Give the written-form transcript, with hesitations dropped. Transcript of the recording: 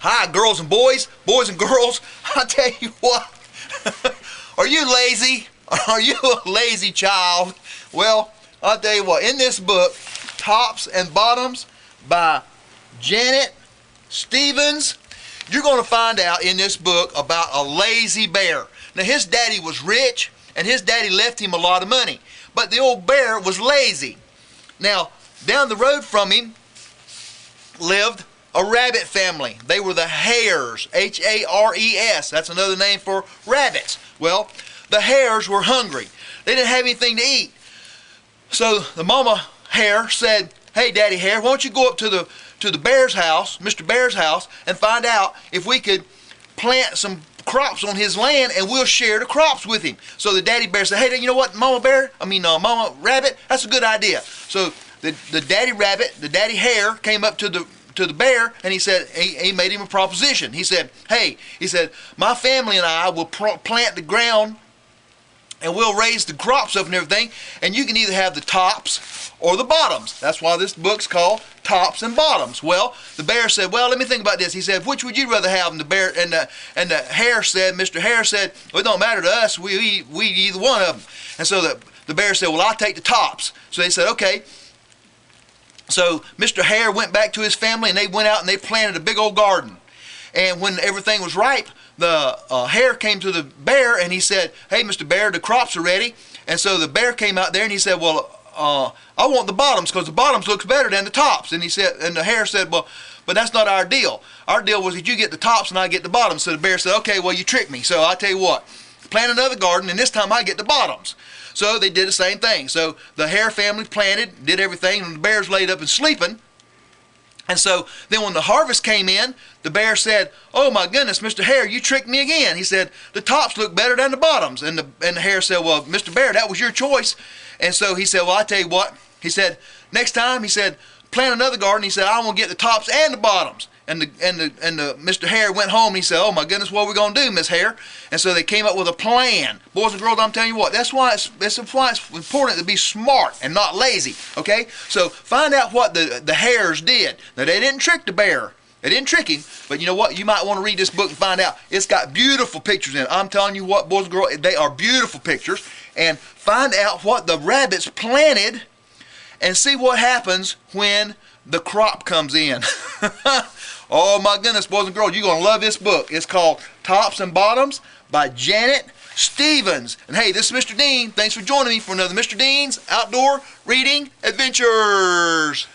Hi, girls and boys and girls. I tell you what, are you lazy? Are you a lazy child? Well, I'll tell you what, in this book, Tops and Bottoms by Janet Stevens, you're going to find out in this book about a lazy bear. Now, his daddy was rich, and his daddy left him a lot of money, but the old bear was lazy. Now, down the road from him lived a rabbit family. They were the hares, Hares. That's another name for rabbits. Well, the hares were hungry. They didn't have anything to eat. So the mama hare said, "Hey, Daddy Hare, why don't you go up to the bear's house, Mr. Bear's house, and find out if we could plant some crops on his land, and we'll share the crops with him." So the daddy bear said, "Hey, you know what, Mama Rabbit, that's a good idea." So the daddy rabbit, the daddy hare, came up to the bear, and he said, he made him a proposition. He said, "Hey," he said, "my family and I will plant the ground, and we'll raise the crops up and everything, and you can either have the tops or the bottoms." That's why this book's called Tops and Bottoms. Well, the bear said, "Well, let me think about this." He said, "Which would you rather have?" And the bear and the hare said, Mr. Hare said, "Well, it don't matter to us. We eat either one of them." And so the bear said, "Well, I'll take the tops." So they said, "Okay." So Mr. Hare went back to his family, and they went out and they planted a big old garden. And when everything was ripe, the hare came to the bear, and he said, "Hey, Mr. Bear, the crops are ready." And so the bear came out there, and he said, "Well, I want the bottoms, because the bottoms looks better than the tops." And he said, and the hare said, "Well, but that's not our deal. Our deal was that you get the tops and I get the bottoms." So the bear said, "Okay, well, you tricked me. So I'll tell you what, plant another garden, and this time I get the bottoms." So they did the same thing. So the hare family planted, did everything, and the bear's laid up and sleeping. And so then when the harvest came in, the bear said, "Oh my goodness, Mr. Hare, you tricked me again." He said, "The tops look better than the bottoms." And the hare said, "Well, Mr. Bear, that was your choice." And so he said, "Well, I tell you what," he said, "next time," he said, "plant another garden." He said, "I want to get the tops and the bottoms." And the Mr. Hare went home, and he said, "Oh my goodness, what are we going to do, Miss Hare?" And so they came up with a plan. Boys and girls, I'm telling you what, that's why it's important to be smart and not lazy, okay? So find out what the hares did. Now, they didn't trick the bear. They didn't trick him, but you know what? You might want to read this book and find out. It's got beautiful pictures in it. I'm telling you what, boys and girls, they are beautiful pictures. And find out what the rabbits planted and see what happens when the crop comes in. Oh my goodness, boys and girls, you're going to love this book. It's called Tops and Bottoms by Janet Stevens. And hey, this is Mr. Dean. Thanks for joining me for another Mr. Dean's Outdoor Reading Adventures.